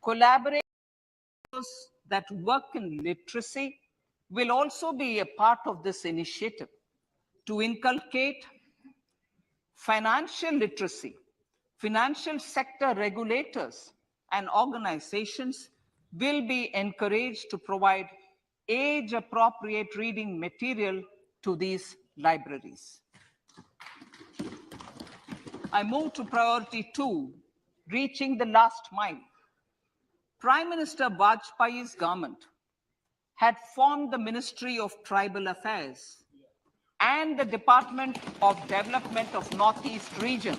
Collaborators that work in literacy will also be a part of this initiative to inculcate financial literacy. Financial sector regulators and organizations will be encouraged to provide age-appropriate reading material to these libraries. I move to priority 2, reaching the last mile. Prime Minister Vajpayee's government had formed the Ministry of Tribal Affairs and the Department of Development of Northeast Region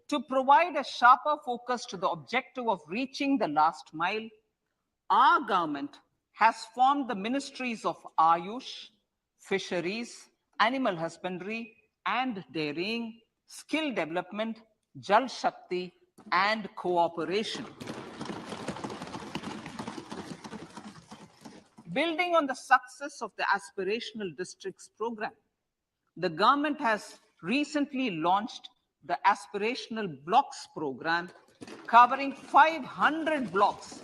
to provide a sharper focus to the objective of reaching the last mile. Our government has formed the ministries of Ayush, Fisheries, Animal Husbandry and Dairying, Skill Development, Jal Shakti, and Cooperation. Building on the success of the Aspirational Districts program, the government has recently launched the Aspirational Blocks program, covering 500 blocks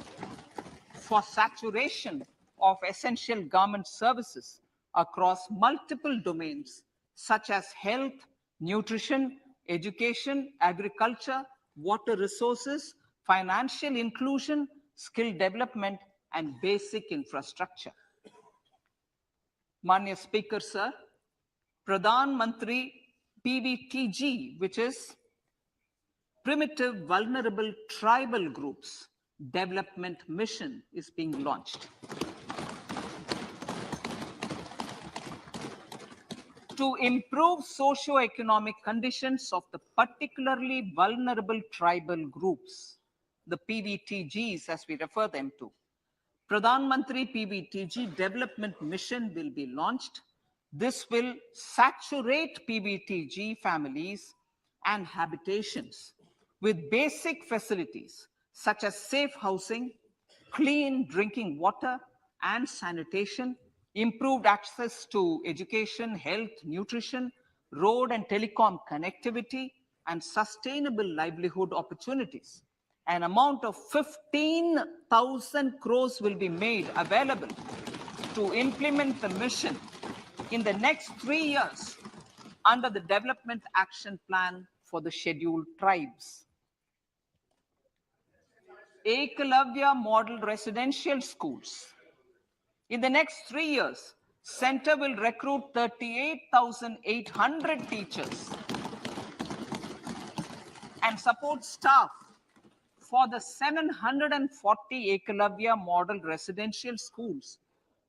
for saturation of essential government services across multiple domains such as health, nutrition, education, agriculture, water resources, financial inclusion, skill development, and basic infrastructure. Manya Speaker, sir, Pradhan Mantri PVTG, which is Primitive Vulnerable Tribal Groups Development Mission, is being launched. To improve socio-economic conditions of the particularly vulnerable tribal groups, the PVTGs as we refer them to, Pradhan Mantri PVTG Development Mission will be launched. This will saturate PVTG families and habitations with basic facilities such as safe housing, clean drinking water and sanitation, improved access to education, health, nutrition, road and telecom connectivity, and sustainable livelihood opportunities. An amount of 15,000 crores will be made available to implement the mission in the next 3 years under the Development Action Plan for the Scheduled Tribes. Ekalavya Model Residential Schools. In the next 3 years, Center will recruit 38,800 teachers and support staff for the 740 Ekalavya Model Residential Schools,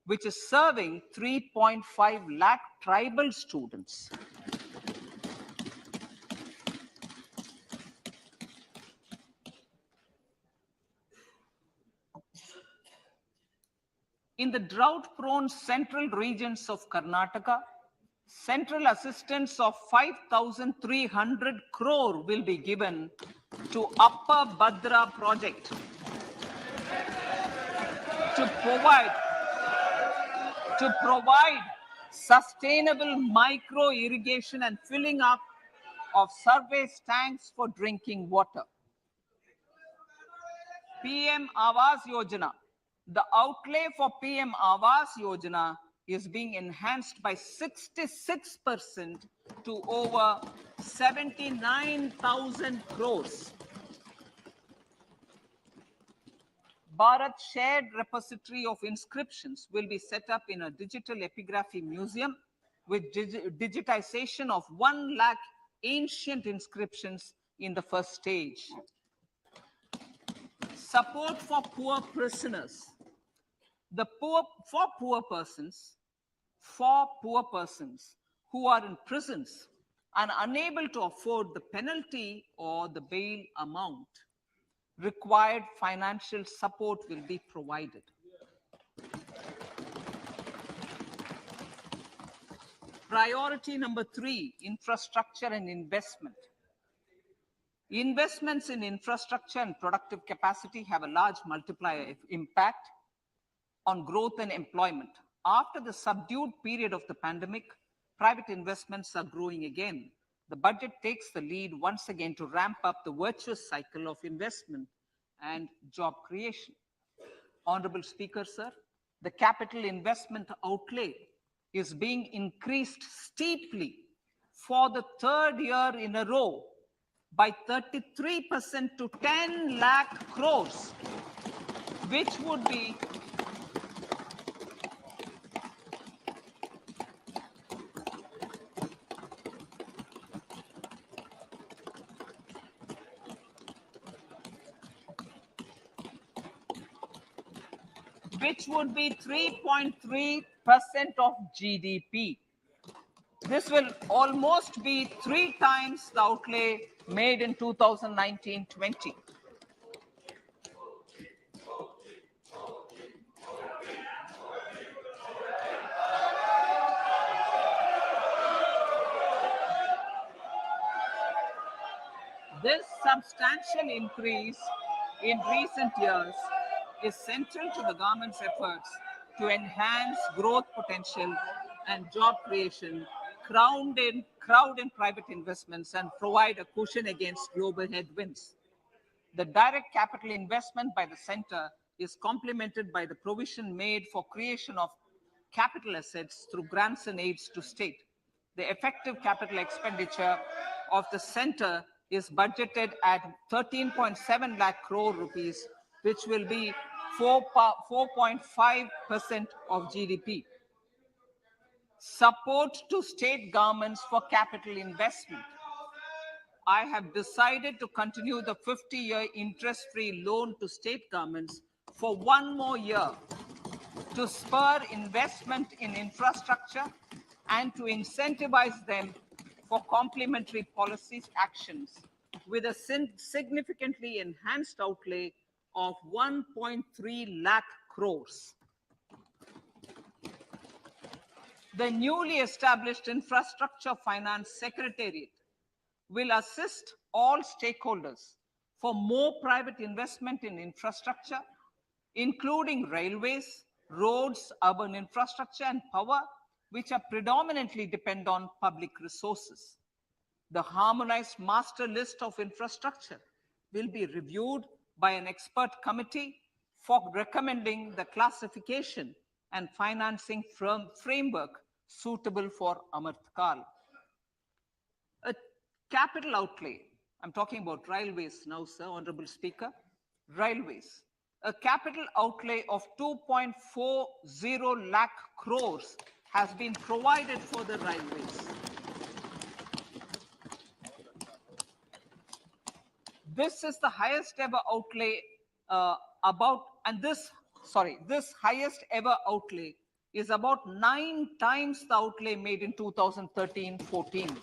which is serving 3.5 lakh tribal students. In the drought-prone central regions of Karnataka, central assistance of 5,300 crore will be given to Upper Bhadra project to provide sustainable micro irrigation and filling up of surface tanks for drinking water. PM Awas Yojana. The outlay for PM Awas Yojana is being enhanced by 66% to over 79,000 crores. Bharat Shared Repository of Inscriptions will be set up in a digital epigraphy museum with digitization of 1 lakh ancient inscriptions in the first stage. Support for poor prisoners. For poor persons who are in prisons and unable to afford the penalty or the bail amount, required financial support will be provided. Priority number 3, infrastructure and investment. Investments in infrastructure and productive capacity have a large multiplier impact on growth and employment. After the subdued period of the pandemic, private investments are growing again. the budget takes the lead once again to ramp up the virtuous cycle of investment and job creation. Honorable Speaker, sir, the capital investment outlay is being increased steeply for the third year in a row by 33% to 10 lakh crores, which would be which would be 3.3% of GDP. This will almost be 3 times the outlay made in 2019-20. This substantial increase in recent years is central to the government's efforts to enhance growth potential and job creation, crowd in private investments, and provide a cushion against global headwinds. The direct capital investment by the center is complemented by the provision made for creation of capital assets through grants and aids to state. The effective capital expenditure of the center is budgeted at 13.7 lakh crore rupees, which will be 4.5% of GDP. Support to state governments for capital investment. I have decided to continue the 50-year interest-free loan to state governments for one more year to spur investment in infrastructure and to incentivize them for complementary policies actions with a significantly enhanced outlay of 1.3 lakh crores. The newly established Infrastructure Finance Secretariat will assist all stakeholders for more private investment in infrastructure, including railways, roads, urban infrastructure, and power, which are predominantly depend on public resources. The harmonized master list of infrastructure will be reviewed by an expert committee for recommending the classification and financing framework suitable for Amartkal. A capital outlay, I'm talking about railways now, sir, Honorable Speaker, railways. A capital outlay of 2.40 lakh crores has been provided for the railways. This is the highest ever outlay this highest ever outlay is about 9 times the outlay made in 2013-14.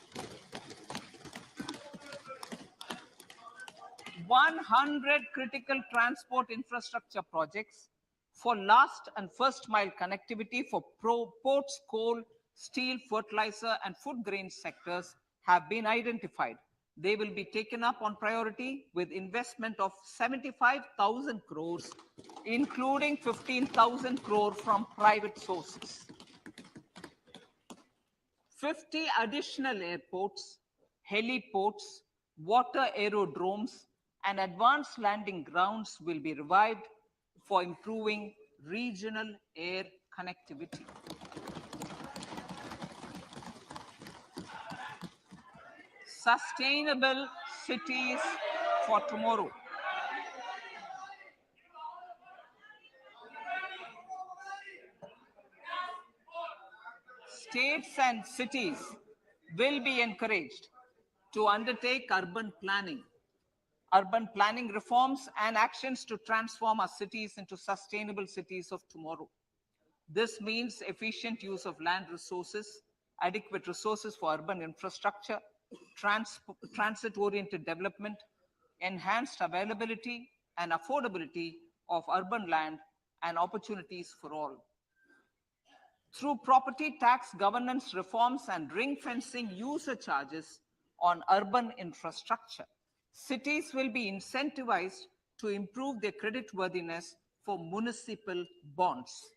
100 critical transport infrastructure projects for last and first mile connectivity for ports, coal, steel, fertilizer, and food grain sectors have been identified. They will be taken up on priority with investment of 75,000 crores, including 15,000 crore from private sources. 50 additional airports, heliports, water aerodromes, and advanced landing grounds will be revived for improving regional air connectivity. Sustainable cities for tomorrow. States and cities will be encouraged to undertake urban planning reforms and actions to transform our cities into sustainable cities of tomorrow. This means efficient use of land resources, adequate resources for urban infrastructure, transit-oriented development, enhanced availability and affordability of urban land, and opportunities for all. Through property tax governance reforms and ring-fencing user charges on urban infrastructure, cities will be incentivized to improve their creditworthiness for municipal bonds.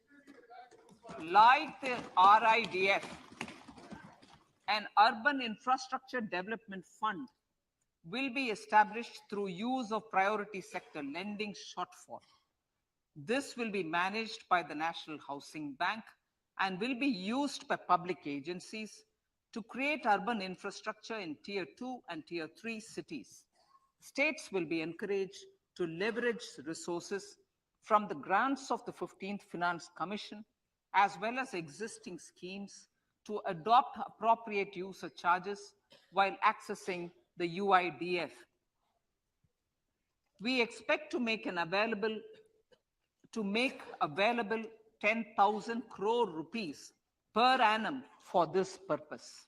Like the RIDF An urban infrastructure development fund will be established through use of priority sector lending shortfall. This will be managed by the National Housing Bank and will be used by public agencies to create urban infrastructure in Tier 2 and Tier 3 cities. States will be encouraged to leverage resources from the grants of the 15th Finance Commission as well as existing schemes to adopt appropriate user charges while accessing the UIDF. We expect to make available 10,000 crore rupees per annum for this purpose.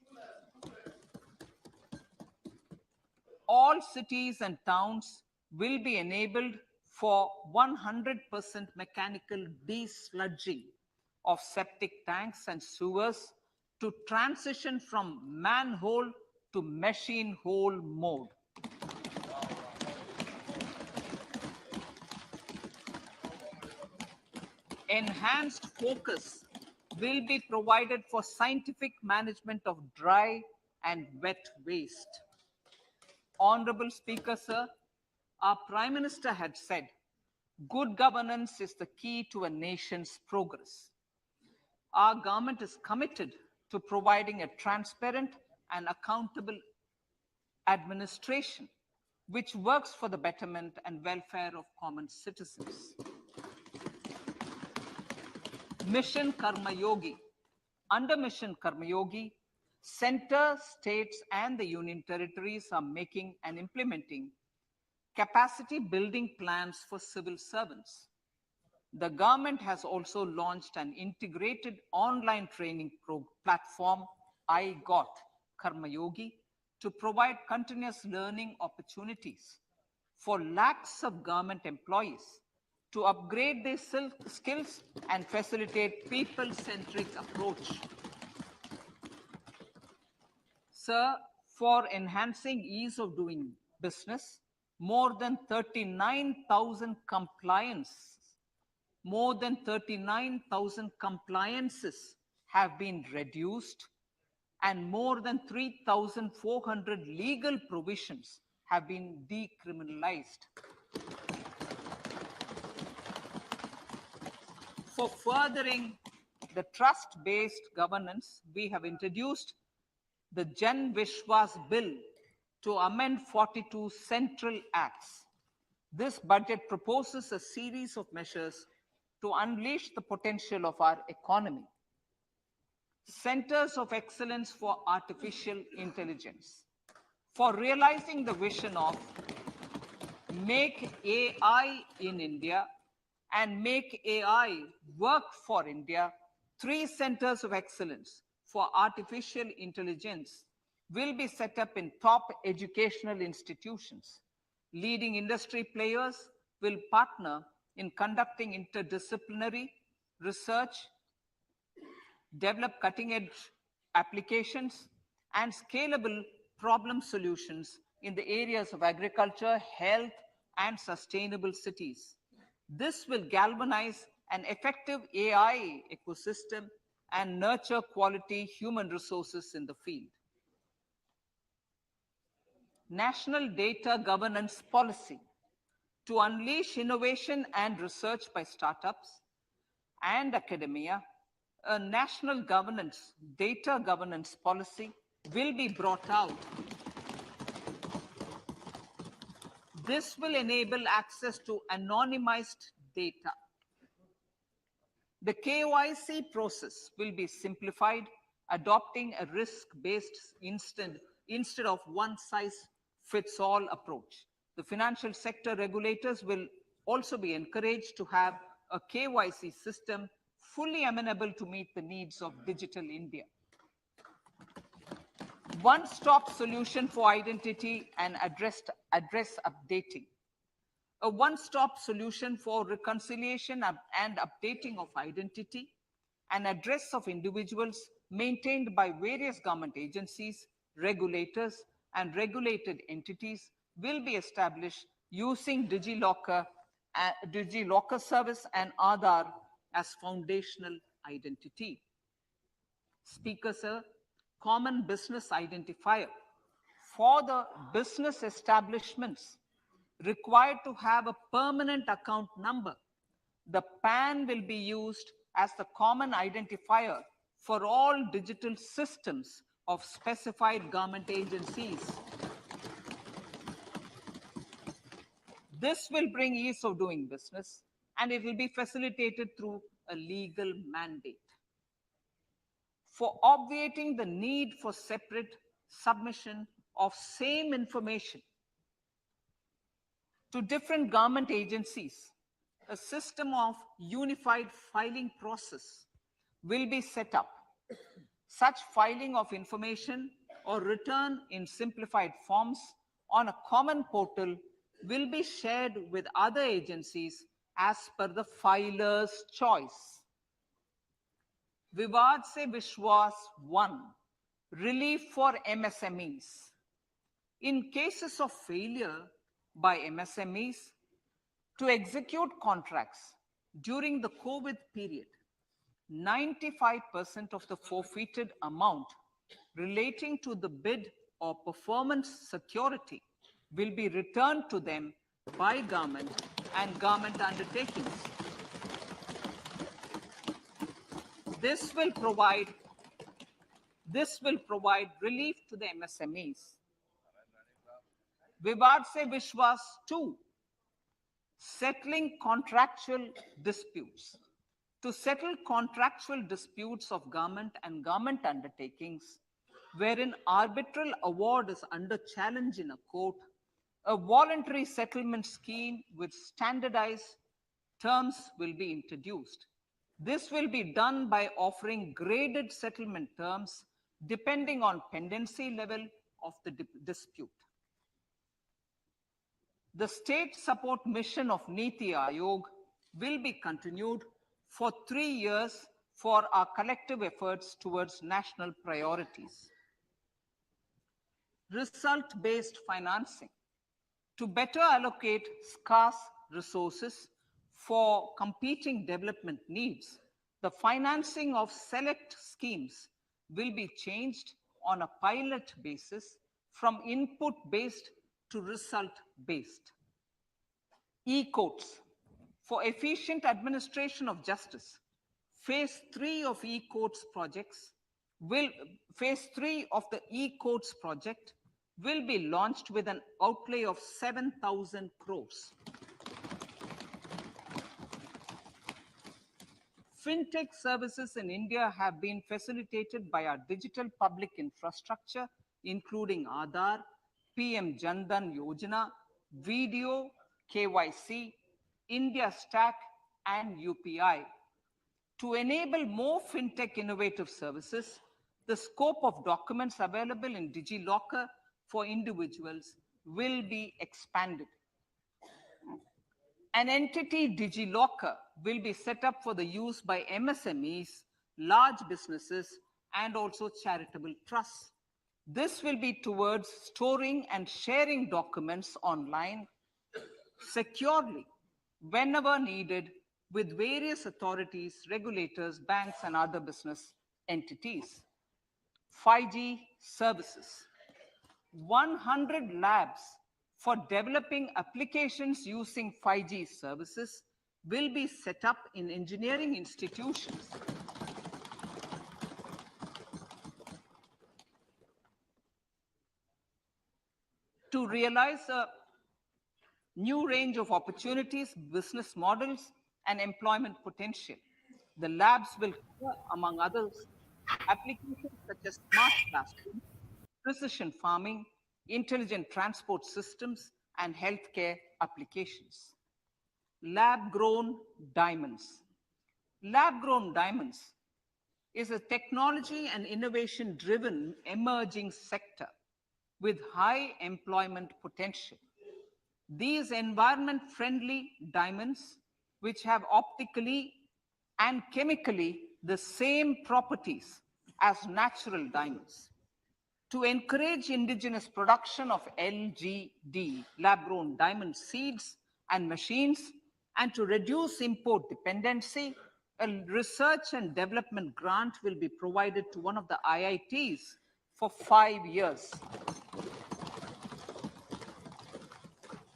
All cities and towns will be enabled for 100% mechanical desludging of septic tanks and sewers to transition from manhole to machine hole mode. Enhanced focus will be provided for scientific management of dry and wet waste. Honorable Speaker, sir, our Prime Minister had said, good governance is the key to a nation's progress. Our government is committed to providing a transparent and accountable administration which works for the betterment and welfare of common citizens. Mission Karma Yogi. Under Mission Karma Yogi, center, states, and the union territories are making and implementing capacity building plans for civil servants. The government has also launched an integrated online training platform, I Got Karma Yogi, to provide continuous learning opportunities for lakhs of government employees to upgrade their skills and facilitate people-centric approach. Sir, for enhancing ease of doing business, more than 39,000 compliances have been reduced and more than 3,400 legal provisions have been decriminalized. For furthering the trust-based governance, we have introduced the Jan Vishwas Bill to amend 42 central acts. This budget proposes a series of measures to unleash the potential of our economy. Centers of Excellence for Artificial Intelligence. For realizing the vision of Make AI in India and Make AI Work for India, 3 centers of excellence for artificial intelligence will be set up in top educational institutions. Leading industry players will partner in conducting interdisciplinary research, develop cutting-edge applications, and scalable problem solutions in the areas of agriculture, health, and sustainable cities. This will galvanize an effective AI ecosystem and nurture quality human resources in the field. National Data Governance Policy. To unleash innovation and research by startups and academia, a national data governance policy will be brought out. This will enable access to anonymized data. The KYC process will be simplified, adopting a risk-based instead of one-size-fits-all approach. The financial sector regulators will also be encouraged to have a KYC system fully amenable to meet the needs of digital India. One-stop solution for identity and address updating. A one-stop solution for reconciliation and updating of identity and address of individuals maintained by various government agencies, regulators, and regulated entities will be established using DigiLocker service and Aadhaar as foundational identity. Speaker, sir, common business identifier for the business establishments required to have a permanent account number. The PAN will be used as the common identifier for all digital systems of specified government agencies. This will bring ease of doing business, and it will be facilitated through a legal mandate. For obviating the need for separate submission of same information to different government agencies, a system of unified filing process will be set up. Such filing of information or return in simplified forms on a common portal will be shared with other agencies as per the filer's choice. Vivad se Vishwas 1, relief for MSMEs. In cases of failure by MSMEs to execute contracts during the COVID period, 95% of the forfeited amount relating to the bid or performance security will be returned to them by government and government undertakings. This will provide relief to the MSMEs. Vivad se Vishwas 2, settling contractual disputes. To settle contractual disputes of government and government undertakings, wherein arbitral award is under challenge in a court, a voluntary settlement scheme with standardized terms will be introduced. This will be done by offering graded settlement terms depending on pendency level of the dispute. The state support mission of Niti Aayog will be continued for 3 years for our collective efforts towards national priorities. Result-based financing. To better allocate scarce resources for competing development needs, the financing of select schemes will be changed on a pilot basis from input-based to result-based. E-courts. For efficient administration of justice, phase 3 of e-courts projects phase 3 of the e-courts project will be launched with an outlay of 7,000 crores. Fintech services in India have been facilitated by our digital public infrastructure, including Aadhaar, PM Jan Dhan Yojana, Video, KYC, India Stack, and UPI. To enable more fintech innovative services, the scope of documents available in DigiLocker for individuals will be expanded. An entity DigiLocker will be set up for the use by MSMEs, large businesses, and also charitable trusts. This will be towards storing and sharing documents online securely whenever needed with various authorities, regulators, banks, and other business entities. 5G services. 100 labs for developing applications using 5G services will be set up in engineering institutions. To realize a new range of opportunities, business models, and employment potential. The labs will cover, among others, applications such as smart classrooms, precision farming, intelligent transport systems, and healthcare applications. Lab-grown diamonds. Lab-grown diamonds is a technology and innovation-driven emerging sector with high employment potential. These environment-friendly diamonds, which have optically and chemically the same properties as natural diamonds. To encourage indigenous production of LGD, lab-grown diamond seeds and machines, and to reduce import dependency, a research and development grant will be provided to one of the IITs for 5 years.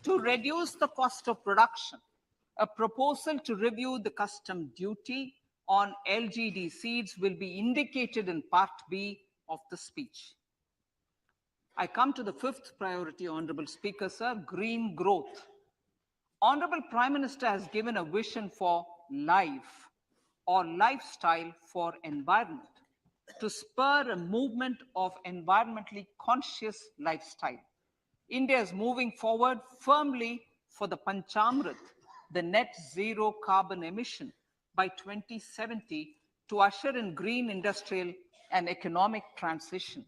To reduce the cost of production, a proposal to review the custom duty on LGD seeds will be indicated in Part B of the speech. I come to the fifth priority, Honorable Speaker, sir, green growth. Honorable Prime Minister has given a vision for life or lifestyle for environment to spur a movement of environmentally conscious lifestyle. India is moving forward firmly for the Panchamrit, the net zero carbon emission by 2070 to usher in green industrial and economic transition.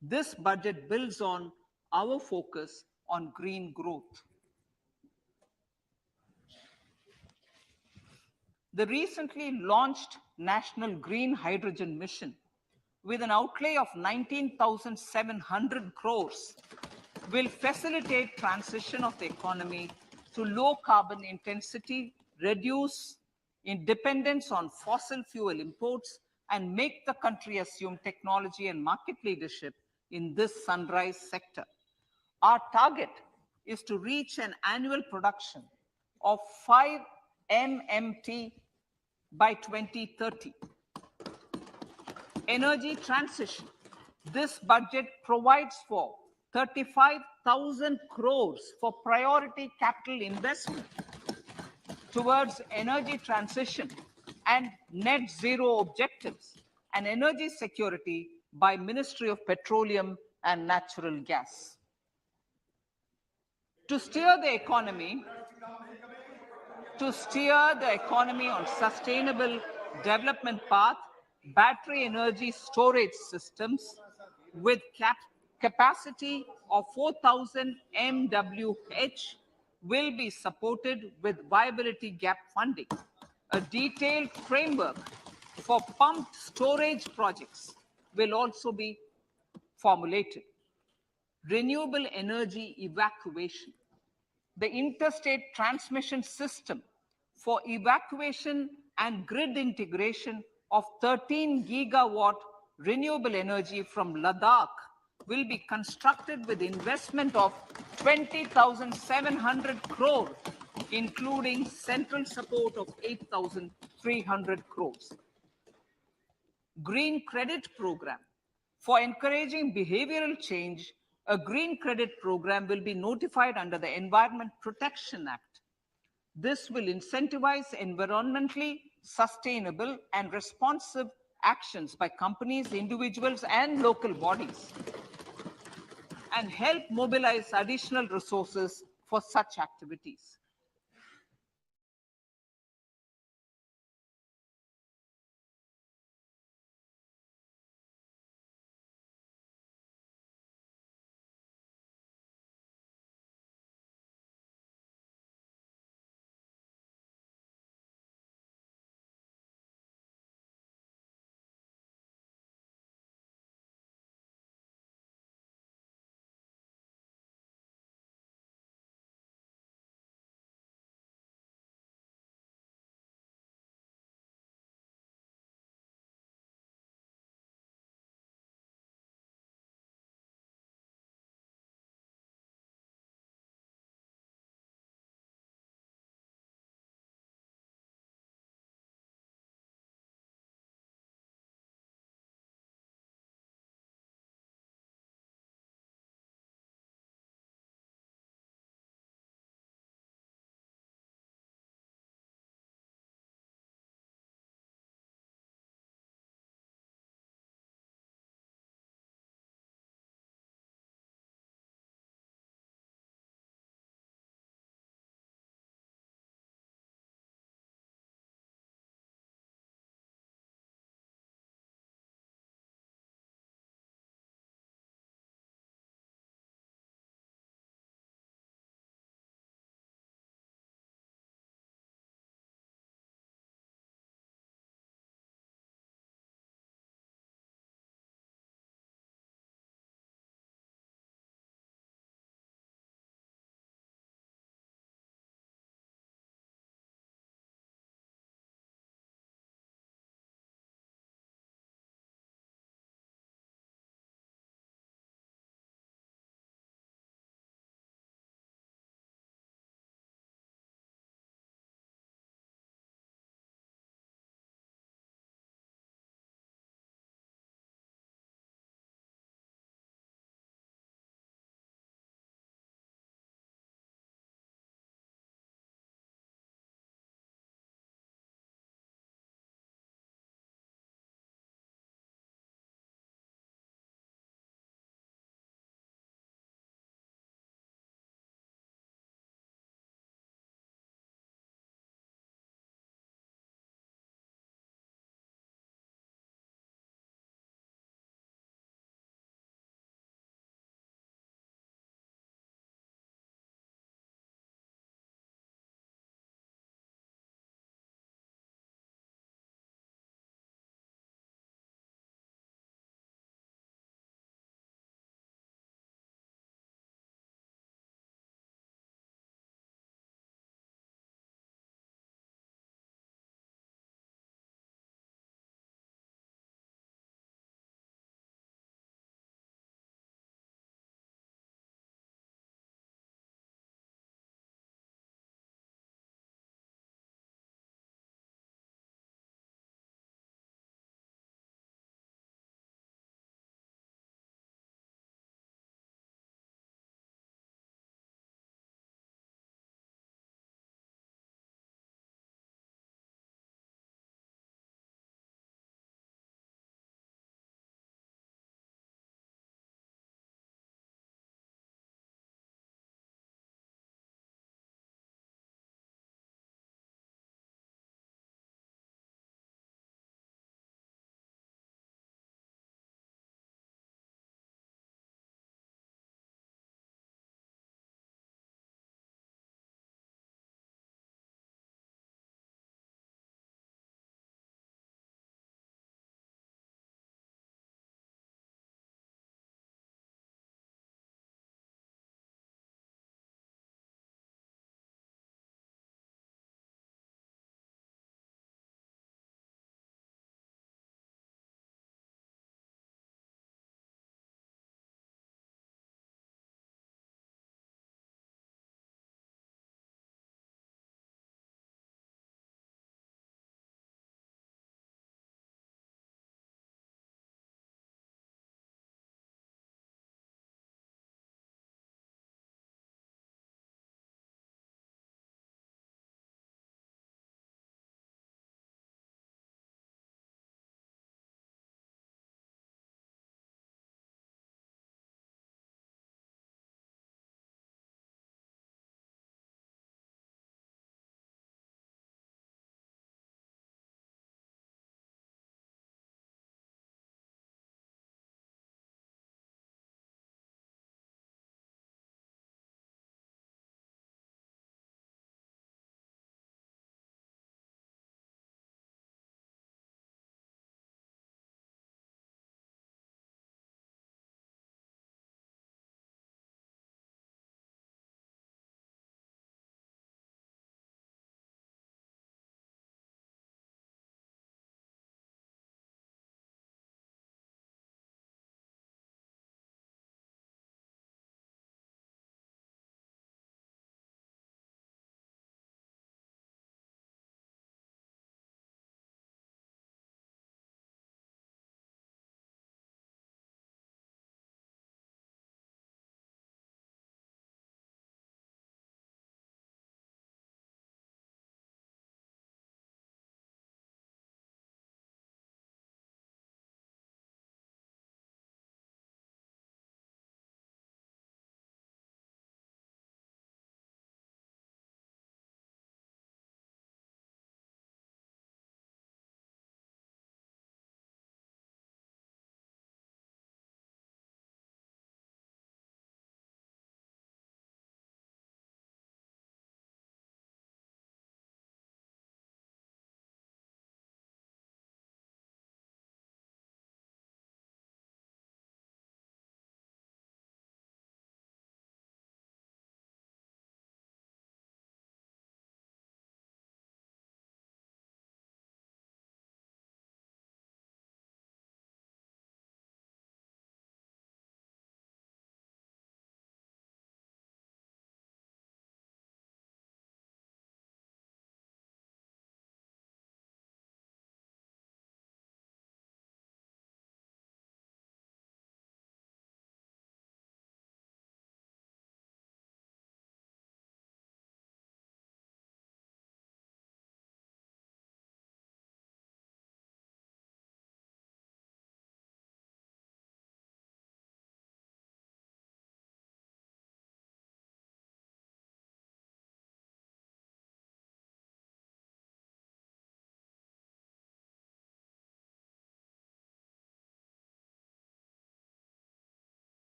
This budget builds on our focus on green growth. The recently launched National Green Hydrogen Mission, with an outlay of 19,700 crores, will facilitate transition of the economy to low carbon intensity, reduce dependence on fossil fuel imports, and make the country assume technology and market leadership in this sunrise sector. Our target is to reach an annual production of 5 MMT by 2030. Energy transition. This budget provides for 35,000 crores for priority capital investment towards energy transition and net zero objectives and energy security by Ministry of Petroleum and Natural Gas. To steer the economy on sustainable development path, battery energy storage systems with capacity of 4,000 MWH will be supported with viability gap funding. A detailed framework for pumped storage projects will also be formulated. Renewable energy evacuation. The interstate transmission system for evacuation and grid integration of 13 gigawatt renewable energy from Ladakh will be constructed with investment of 20,700 crore, including central support of 8,300 crores. Green credit program. For encouraging behavioral change, a green credit program will be notified under the Environment Protection Act. This will incentivize environmentally sustainable and responsive actions by companies, individuals, and local bodies, and help mobilize additional resources for such activities.